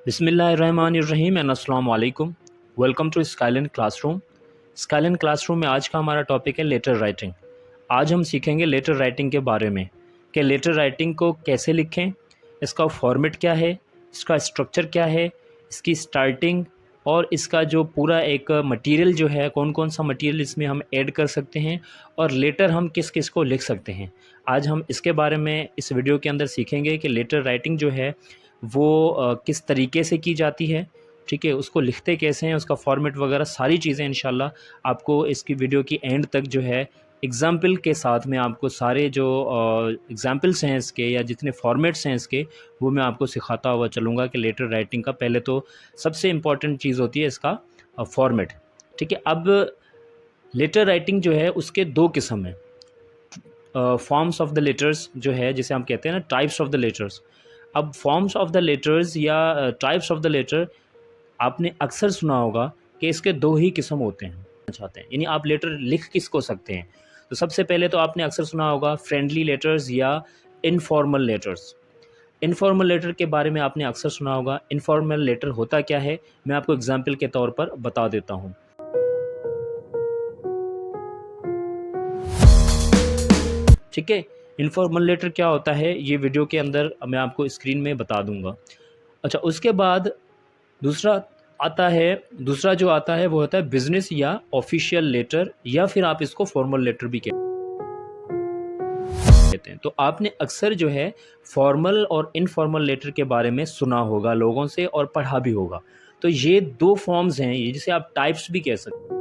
बिस्मिल्लाहिर्रहमानिर्रहीम एंड अस्सलाम वालेकुम। Welcome to Skylan classroom. Skylan classroom में आज का हमारा टॉपिक है लेटर राइटिंग। आज हम सीखेंगे लेटर राइटिंग के बारे में कि लेटर राइटिंग को कैसे लिखें, इसका फॉर्मेट क्या है, इसका स्ट्रक्चर क्या है, इसकी स्टार्टिंग और इसका जो पूरा एक मटेरियल जो है, कौन कौन सा मटेरियल इसमें हम ऐड कर सकते हैं और लेटर हम किस किस को लिख सकते हैं। आज हम इसके बारे में इस वीडियो के अंदर सीखेंगे कि लेटर राइटिंग जो है वो किस तरीके से की जाती है, ठीक है, उसको लिखते कैसे हैं, उसका फॉर्मेट वगैरह सारी चीज़ें इंशाल्लाह आपको इसकी वीडियो की एंड तक जो है एग्ज़ाम्पल के साथ में आपको सारे जो एग्ज़ाम्पल्स हैं इसके या जितने फॉर्मेट्स हैं इसके वो मैं आपको सिखाता हुआ चलूँगा कि लेटर राइटिंग का पहले तो सबसे इम्पॉर्टेंट चीज़ होती है इसका फॉर्मेट, ठीक है। अब लेटर राइटिंग जो है उसके दो किस्म हैं। फॉर्म्स ऑफ द लेटर्स जो है जिसे हम कहते हैं ना टाइप्स ऑफ द लेटर्स। अब फॉर्म्स ऑफ द लेटर्स या टाइप्स ऑफ द लेटर आपने अक्सर सुना होगा कि इसके दो ही किस्म होते हैं चाहते हैं, यानी आप लेटर लिख किसको सकते हैं। तो सबसे पहले तो आपने अक्सर सुना होगा फ्रेंडली लेटर्स या इनफॉर्मल लेटर्स। इनफॉर्मल लेटर के बारे में आपने अक्सर सुना होगा। इनफॉर्मल लेटर होता क्या है मैं आपको एग्जाम्पल के तौर पर बता देता हूँ, ठीक है। इनफॉर्मल लेटर क्या होता है ये वीडियो के अंदर मैं आपको स्क्रीन में बता दूंगा। अच्छा, उसके बाद दूसरा जो आता है वो होता है बिजनेस या ऑफिशियल लेटर, या फिर आप इसको फॉर्मल लेटर भी कहते हैं। तो आपने अक्सर जो है फॉर्मल और इनफॉर्मल लेटर के बारे में सुना होगा लोगों से और पढ़ा भी होगा। तो ये दो फॉर्म्स हैं, ये जिसे आप टाइप्स भी कह सकते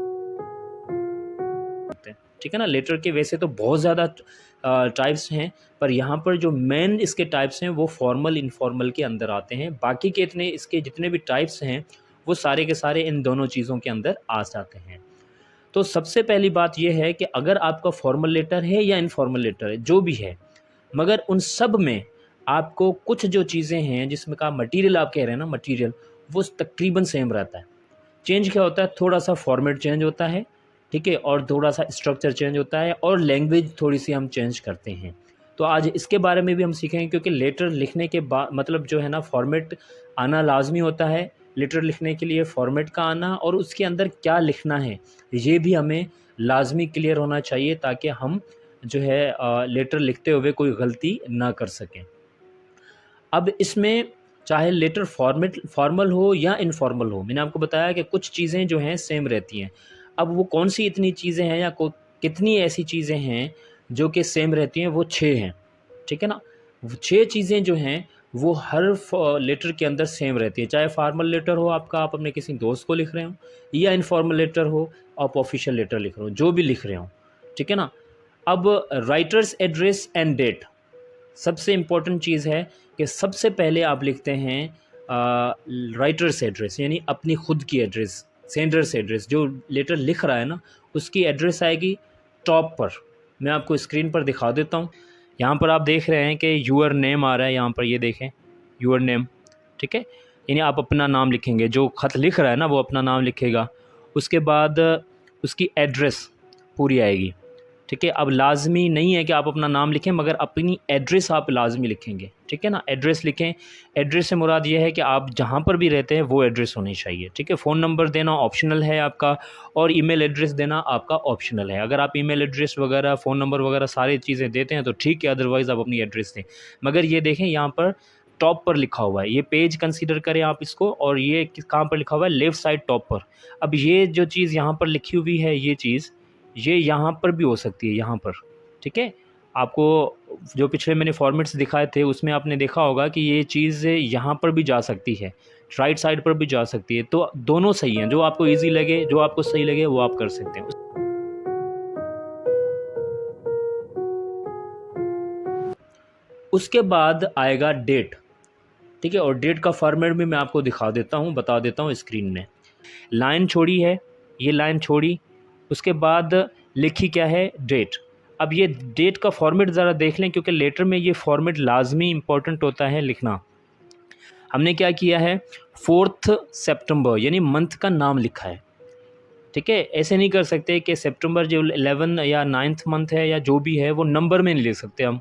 हैं, ठीक है ना। लेटर के वैसे तो बहुत ज़्यादा टाइप्स हैं, पर यहाँ पर जो मेन इसके टाइप्स हैं वो फॉर्मल इनफॉर्मल के अंदर आते हैं। बाकी के इसके जितने भी टाइप्स हैं वो सारे के सारे इन दोनों चीज़ों के अंदर आ जाते हैं। तो सबसे पहली बात यह है कि अगर आपका फॉर्मल लेटर है या इनफॉर्मल लेटर है जो भी है, मगर उन सब में आपको कुछ जो चीज़ें हैं जिसमें का मटीरियल आप कह रहे हैं ना, मटीरियल वो तकरीबन सेम रहता है। चेंज क्या होता है, थोड़ा सा फॉर्मेट चेंज होता है, ठीक है, और थोड़ा सा स्ट्रक्चर चेंज होता है और लैंग्वेज थोड़ी सी हम चेंज करते हैं। तो आज इसके बारे में भी हम सीखेंगे, क्योंकि लेटर लिखने के बाद मतलब जो है ना फॉर्मेट आना लाजमी होता है। लेटर लिखने के लिए फॉर्मेट का आना और उसके अंदर क्या लिखना है ये भी हमें लाजमी क्लियर होना चाहिए, ताकि हम जो है लेटर लिखते हुए कोई गलती ना कर सकें। अब इसमें चाहे लेटर फॉर्मल हो या इनफॉर्मल हो, मैंने आपको बताया कि कुछ चीज़ें जो हैं सेम रहती हैं। अब वो कौन सी इतनी चीज़ें हैं या कितनी ऐसी चीज़ें हैं जो कि सेम रहती हैं, वो 6 हैं, ठीक है ना। वो 6 चीज़ें जो हैं वो हर लेटर के अंदर सेम रहती है, चाहे फॉर्मल लेटर हो आपका, आप अपने किसी दोस्त को लिख रहे हो, या इनफॉर्मल लेटर हो आप ऑफिशियल लेटर लिख रहे हो, जो भी लिख रहे हो, ठीक है ना। अब राइटर्स एड्रेस एंड डेट सबसे इम्पोर्टेंट चीज़ है कि सबसे पहले आप लिखते हैं राइटर्स एड्रेस, यानी अपनी खुद की एड्रेस, सेंडर्स एड्रेस। जो लेटर लिख रहा है ना उसकी एड्रेस आएगी टॉप पर। मैं आपको स्क्रीन पर दिखा देता हूँ। यहाँ पर आप देख रहे हैं कि यूअर नेम आ रहा है, यहाँ पर ये देखें यूअर नेम, ठीक है, यानी आप अपना नाम लिखेंगे। जो ख़त लिख रहा है ना वो अपना नाम लिखेगा, उसके बाद उसकी एड्रेस पूरी आएगी, ठीक है। अब लाजमी नहीं है कि आप अपना नाम लिखें, मगर अपनी एड्रेस आप लाजमी लिखेंगे, ठीक है ना। एड्रेस लिखें। एड्रेस से मुराद ये है कि आप जहाँ पर भी रहते हैं वो एड्रेस होनी चाहिए, ठीक है। फ़ोन नंबर देना ऑप्शनल है आपका, और ईमेल एड्रेस देना आपका ऑप्शनल है। अगर आप ईमेल एड्रेस वगैरह फ़ोन नंबर वगैरह सारी चीज़ें देते हैं तो ठीक है, अदरवाइज़ आप अपनी एड्रेस दें। मगर ये देखें यहाँ पर टॉप पर लिखा हुआ है, ये पेज कंसीडर करें आप इसको, और ये कहाँ पर लिखा हुआ है, लेफ़्ट साइड टॉप पर। अब ये जो चीज़ यहाँ पर लिखी हुई है ये चीज़ ये यहाँ पर भी हो सकती है, यहाँ पर, ठीक है। आपको जो पिछले मैंने फॉर्मेट्स दिखाए थे उसमें आपने देखा होगा कि ये चीज़ यहाँ पर भी जा सकती है, राइट साइड पर भी जा सकती है। तो दोनों सही हैं, जो आपको इजी लगे, जो आपको सही लगे वो आप कर सकते हैं। उसके बाद आएगा डेट, ठीक है, और डेट का फॉर्मेट भी मैं आपको दिखा देता हूँ, बता देता हूँ स्क्रीन में। लाइन छोड़ी है, ये लाइन छोड़ी, उसके बाद लिखी क्या है, डेट। अब ये डेट का फॉर्मेट ज़रा देख लें, क्योंकि लेटर में ये फॉर्मेट लाजमी इम्पोर्टेंट होता है लिखना। हमने क्या किया है, 4 सितंबर यानी मंथ का नाम लिखा है, ठीक है। ऐसे नहीं कर सकते कि सितंबर जो 11 या 9th मंथ है या जो भी है वो नंबर में नहीं लिख सकते हम,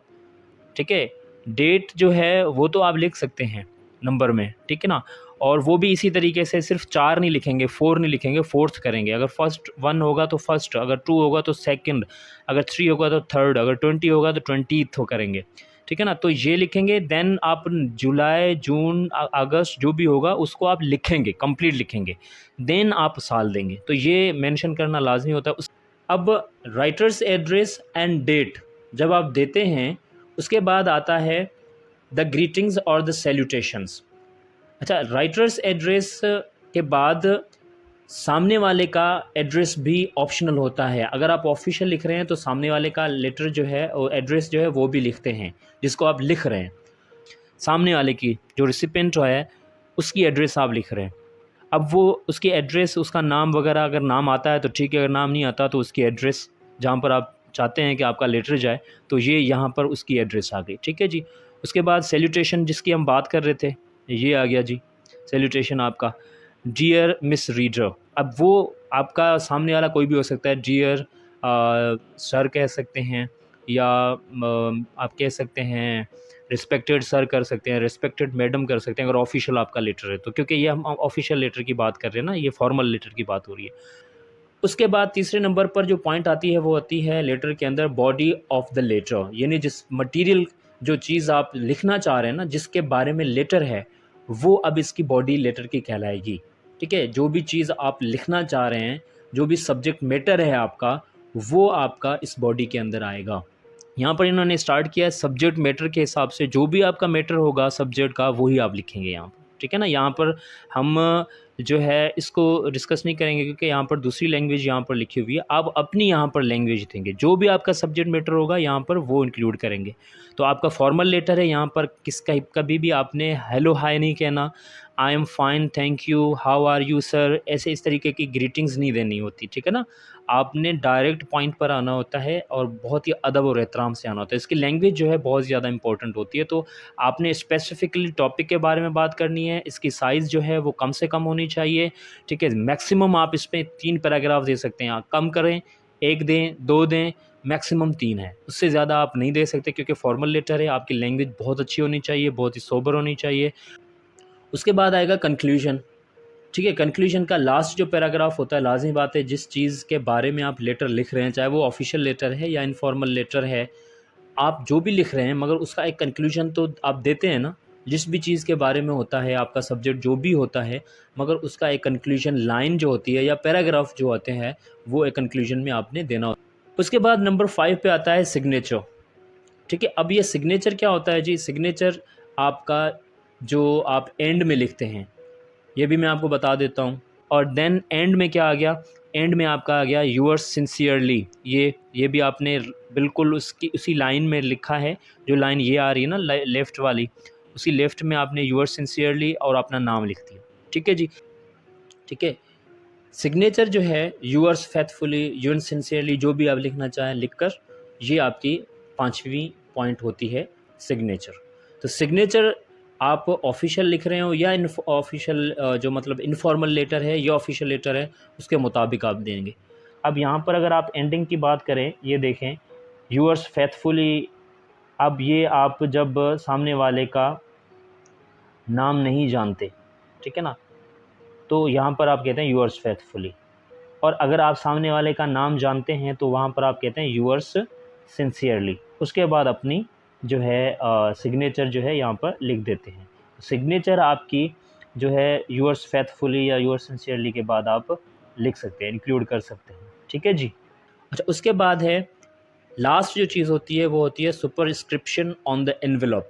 ठीक है। डेट जो है वो तो आप लिख सकते हैं नंबर में, ठीक है ना, और वो भी इसी तरीके से सिर्फ 4 नहीं लिखेंगे, 4 नहीं लिखेंगे, फोर्थ करेंगे। अगर फर्स्ट 1 होगा तो फर्स्ट, अगर 2 होगा तो सेकंड, अगर 3 होगा तो थर्ड, अगर 20 होगा तो 20th हो करेंगे, ठीक है ना। तो ये लिखेंगे, देन आप जुलाई, जून, अगस्त जो भी होगा उसको आप लिखेंगे, कंप्लीट लिखेंगे, देन आप साल देंगे। तो ये मेंशन करना लाजमी होता है। अब राइटर्स एड्रेस एंड डेट जब आप देते हैं, उसके बाद आता है द ग्रीटिंग्स और द सैल्यूटेशंस। अच्छा, राइटर्स एड्रेस के बाद सामने वाले का एड्रेस भी ऑप्शनल होता है। अगर आप ऑफिशियल लिख रहे हैं तो सामने वाले का लेटर जो है और एड्रेस जो है वो भी लिखते हैं जिसको आप लिख रहे हैं। सामने वाले की जो रिसिपेंट है उसकी एड्रेस आप लिख रहे हैं। अब वो उसकी एड्रेस, उसका नाम वगैरह, अगर नाम आता है तो ठीक है, अगर नाम नहीं आता तो उसकी एड्रेस जहाँ पर आप चाहते हैं कि आपका लेटर जाए, तो ये यहाँ पर उसकी एड्रेस आ गई, ठीक है जी। उसके बाद सैल्यूटेशन जिसकी हम बात कर रहे थे, ये आ गया जी सैल्यूटेशन आपका, डियर मिस रीडर। अब वो आपका सामने वाला कोई भी हो सकता है, डियर सर कह सकते हैं, या आप कह सकते हैं रिस्पेक्टेड सर कर सकते हैं, रिस्पेक्टेड मैडम कर सकते हैं, अगर ऑफिशियल आपका लेटर है तो, क्योंकि ये हम ऑफिशियल लेटर की बात कर रहे हैं ना, ये फॉर्मल लेटर की बात हो रही है। उसके बाद तीसरे नंबर पर जो पॉइंट आती है वो आती है लेटर के अंदर बॉडी ऑफ द लेटर, यानी जिस मटेरियल, जो चीज़ आप लिखना चाह रहे हैं ना, जिसके बारे में लेटर है, वो अब इसकी बॉडी लेटर की कहलाएगी, ठीक है। जो भी चीज़ आप लिखना चाह रहे हैं, जो भी सब्जेक्ट मैटर है आपका, वो आपका इस बॉडी के अंदर आएगा। यहाँ पर इन्होंने स्टार्ट किया है सब्जेक्ट मैटर के हिसाब से, जो भी आपका मैटर होगा सब्जेक्ट का वही आप लिखेंगे यहाँ पर, ठीक है ना। यहाँ पर हम जो है इसको डिस्कस नहीं करेंगे क्योंकि यहाँ पर दूसरी लैंग्वेज यहाँ पर लिखी हुई है। आप अपनी यहाँ पर लैंग्वेज देंगे, जो भी आपका सब्जेक्ट मैटर होगा यहाँ पर वो इंक्लूड करेंगे। तो आपका फॉर्मल लेटर है, यहाँ पर कभी भी आपने हेलो हाय नहीं कहना, I am fine, thank you, how are you sir, ऐसे इस तरीके की ग्रीटिंग्स नहीं देनी होती, ठीक है ना। आपने डायरेक्ट पॉइंट पर आना होता है और बहुत ही अदब और एहतराम से आना होता है। इसकी लैंग्वेज जो है बहुत ज़्यादा इंपॉर्टेंट होती है। तो आपने स्पेसिफिकली टॉपिक के बारे में बात करनी है, इसकी साइज़ जो है वो कम से कम होनी चाहिए, ठीक है। मैक्सिमम आप इसमें 3 पैराग्राफ दे सकते हैं, आप कम करें 1 दें, 2 दें, मैक्सिमम 3 है, उससे ज़्यादा आप नहीं दे सकते क्योंकि फॉर्मल लेटर है। आपकी लैंग्वेज बहुत अच्छी होनी चाहिए, बहुत ही सोबर होनी चाहिए। उसके बाद आएगा कंक्लूजन, ठीक है। कंक्लूजन का लास्ट जो पैराग्राफ होता है, लाजमी बात है जिस चीज़ के बारे में आप लेटर लिख रहे हैं, चाहे वो ऑफिशियल लेटर है या इनफॉर्मल लेटर है, आप जो भी लिख रहे हैं, मगर उसका एक कंक्लूजन तो आप देते हैं ना। जिस भी चीज़ के बारे में होता है आपका सब्जेक्ट जो भी होता है, मगर उसका एक कंक्लूजन लाइन जो होती है या पैराग्राफ जो होते हैं, वो एक कंक्लूजन में आपने देना होता है। उसके बाद नंबर 5 पे आता है सिग्नेचर, ठीक है। अब ये सिग्नेचर क्या होता है जी? सिग्नेचर आपका जो आप एंड में लिखते हैं, ये भी मैं आपको बता देता हूँ। और देन एंड में क्या आ गया? एंड में आपका आ गया यूअर्स सिंसियरली। ये भी आपने बिल्कुल उसी लाइन में लिखा है, जो लाइन ये आ रही है ना लेफ़्ट वाली, उसी लेफ़्ट में आपने यूअर्स सिंसियरली और अपना नाम लिख दिया, ठीक है जी, ठीक है। सिग्नेचर जो है यूअर्स फेथफुली, यूअर्स सिंसियरली, जो भी आप लिखना चाहें लिखकर, ये आपकी 5वीं पॉइंट होती है सिग्नेचर। तो सिग्नेचर आप ऑफिशियल लिख रहे हो या ऑफिशियल जो मतलब इनफॉर्मल लेटर है या ऑफिशियल लेटर है, उसके मुताबिक आप देंगे। अब यहाँ पर अगर आप एंडिंग की बात करें, ये देखें यूअर्स फेथफुली। अब ये आप जब सामने वाले का नाम नहीं जानते, ठीक है ना, तो यहाँ पर आप कहते हैं यूअर्स फेथफुली। और अगर आप सामने वाले का नाम जानते हैं तो वहाँ पर आप कहते हैं यूअर्स सिंसियरली। उसके बाद अपनी जो है सिग्नेचर जो है यहाँ पर लिख देते हैं। सिग्नेचर आपकी जो है यूअर्स फेथफुली या यूअर्स सिंसियरली के बाद आप लिख सकते हैं, इंक्लूड कर सकते हैं, ठीक है जी। अच्छा, उसके बाद है लास्ट जो चीज़ होती है वो होती है सुपरस्क्रिप्शन ऑन द एनवेलप।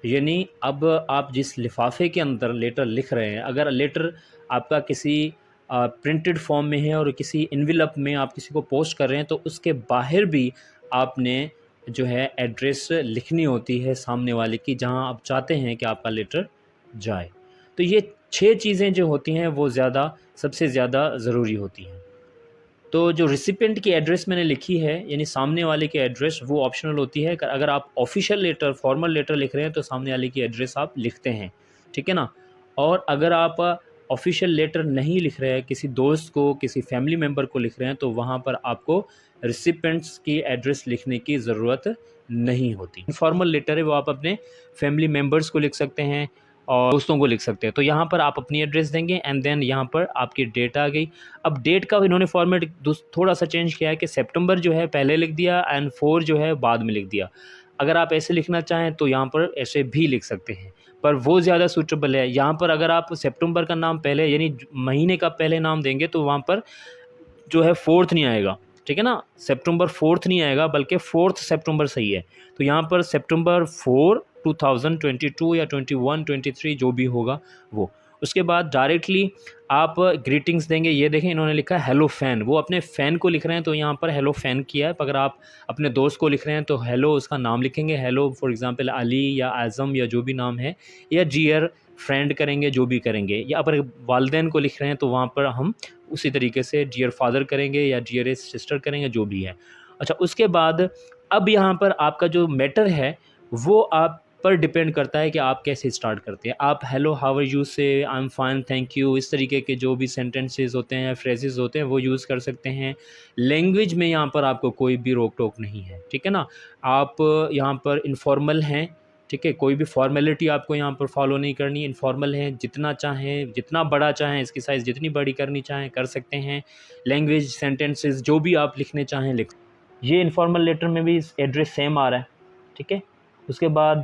यानी अब आप जिस लिफाफे के अंदर लेटर लिख रहे हैं, अगर लेटर आपका किसी प्रिंटेड फॉर्म में है और किसी एनवेलप में आप किसी को पोस्ट कर रहे हैं, तो उसके बाहर भी आपने जो है एड्रेस लिखनी होती है सामने वाले की, जहां आप चाहते हैं कि आपका लेटर जाए। तो ये 6 चीज़ें जो होती हैं वो सबसे ज़्यादा ज़रूरी होती हैं। तो जो रिसिपेंट की एड्रेस मैंने लिखी है, यानी सामने वाले की एड्रेस, वो ऑप्शनल होती है। अगर आप ऑफिशियल लेटर, फॉर्मल लेटर लिख रहे हैं तो सामने वाले की एड्रेस आप लिखते हैं, ठीक है ना। और अगर आप ऑफिशियल लेटर नहीं लिख रहे हैं, किसी दोस्त को, किसी फैमिली मेम्बर को लिख रहे हैं, तो वहाँ पर आपको रिसिपेंट्स की एड्रेस लिखने की ज़रूरत नहीं होती। इनफॉर्मल लेटर है वो आप अपने फैमिली मेम्बर्स को लिख सकते हैं और दोस्तों को लिख सकते हैं। तो यहाँ पर आप अपनी एड्रेस देंगे एंड देन यहाँ पर आपकी डेट आ गई। अब डेट का इन्होंने फॉर्मेट थोड़ा सा चेंज किया है कि सितंबर जो है पहले लिख दिया एंड 4 जो है बाद में लिख दिया। अगर आप ऐसे लिखना चाहें तो यहाँ पर ऐसे भी लिख सकते हैं, पर वो ज़्यादा सूटेबल है। यहाँ पर अगर आप सितंबर का नाम पहले यानी महीने का पहले नाम देंगे तो वहाँ पर जो है 4th नहीं आएगा, ठीक है ना, सितंबर 4th नहीं आएगा बल्कि 4th सितंबर सही है। तो यहाँ पर सितंबर 4 2022 या 21 23 जो भी होगा वो। उसके बाद डायरेक्टली आप ग्रीटिंग्स देंगे। ये देखें इन्होंने लिखा है हेलो फैन, वो अपने फ़ैन को लिख रहे हैं तो यहाँ पर हेलो फैन किया है। अगर आप अपने दोस्त को लिख रहे हैं तो हेलो उसका नाम लिखेंगे, हेलो फॉर एग्जांपल अली या आज़म या जो भी नाम है, या डियर फ्रेंड करेंगे जो भी करेंगे। या अगर वालदैन को लिख रहे हैं तो वहाँ पर हम उसी तरीके से डियर फादर करेंगे या डियर सिस्टर करेंगे जो भी है। अच्छा, उसके बाद अब यहाँ पर आपका जो मैटर है वो आप पर डिपेंड करता है कि आप कैसे स्टार्ट करते हैं। आप हेलो हाउ आर यू से, आई एम फाइन थैंक यू, इस तरीके के जो भी सेंटेंसेस होते हैं, फ्रेजेस होते हैं वो यूज़ कर सकते हैं। लैंग्वेज में यहाँ पर आपको कोई भी रोक टोक नहीं है, ठीक है ना। आप यहाँ पर इनफॉर्मल हैं, ठीक है, कोई भी फॉर्मेलिटी आपको यहाँ पर फॉलो नहीं करनी। इनफॉर्मल है, जितना चाहें जितना बड़ा चाहें, इसकी साइज़ जितनी बड़ी करनी चाहें कर सकते हैं। लैंग्वेज सेंटेंसेस जो भी आप लिखने चाहें लिख। ये इनफॉर्मल लेटर में भी एड्रेस सेम आ रहा है, ठीक है। उसके बाद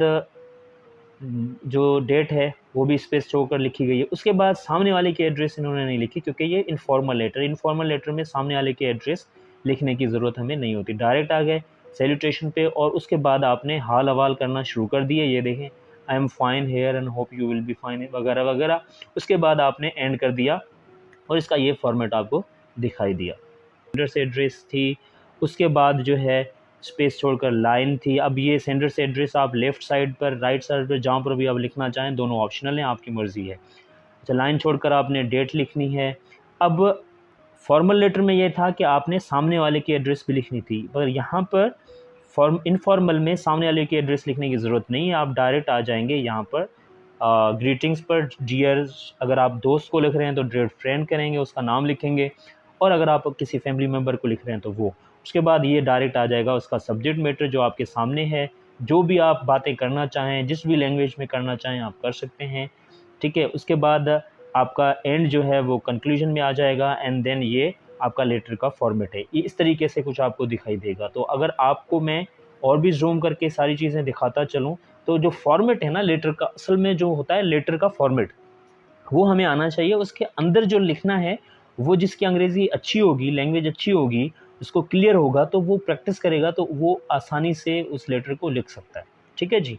जो डेट है वो भी स्पेस छोड़कर लिखी गई है। उसके बाद सामने वाले की एड्रेस इन्होंने नहीं लिखी क्योंकि ये इनफॉर्मल लेटर में सामने वाले की एड्रेस लिखने की ज़रूरत हमें नहीं होती। डायरेक्ट आ गए सैल्यूटेशन पे और उसके बाद आपने हाल हवाल करना शुरू कर दिए। ये देखें I am fine here and hope you will be fine वगैरह वगैरह। उसके बाद आपने एंड कर दिया और इसका ये फॉर्मेट आपको दिखाई दिया। सेंडर से एड्रेस थी, उसके बाद जो है स्पेस छोड़कर लाइन थी। अब ये सेंडर से एड्रेस आप लेफ़्ट साइड पर, राइट साइड पर, जहाँ पर भी आप लिखना चाहें, दोनों ऑप्शनल हैं, आपकी मर्ज़ी है। अच्छा, लाइन छोड़कर आपने डेट लिखनी है। अब फॉर्मल लेटर में ये था कि आपने सामने वाले की एड्रेस भी लिखनी थी, पर यहाँ पर इनफॉर्मल में सामने वाले की एड्रेस लिखने की ज़रूरत नहीं है। आप डायरेक्ट आ जाएंगे यहाँ पर ग्रीटिंग्स पर। डियर अगर आप दोस्त को लिख रहे हैं तो डियर फ्रेंड करेंगे, उसका नाम लिखेंगे, और अगर आप किसी फैमिली मेम्बर को लिख रहे हैं तो वो। उसके बाद ये डायरेक्ट आ जाएगा उसका सब्जेक्ट मैटर जो आपके सामने है। जो भी आप बातें करना चाहें, जिस भी लैंग्वेज में करना चाहें आप कर सकते हैं, ठीक है। उसके बाद आपका एंड जो है वो कंक्लूजन में आ जाएगा एंड देन ये आपका लेटर का फॉर्मेट है। ये इस तरीके से कुछ आपको दिखाई देगा। तो अगर आपको मैं और भी जूम करके सारी चीज़ें दिखाता चलूँ तो जो फॉर्मेट है ना लेटर का, असल में जो होता है लेटर का फॉर्मेट वो हमें आना चाहिए। उसके अंदर जो लिखना है वो जिसकी अंग्रेज़ी अच्छी होगी, लैंग्वेज अच्छी होगी, उसको क्लियर होगा तो वो प्रैक्टिस करेगा तो वो आसानी से उस लेटर को लिख सकता है, ठीक है जी।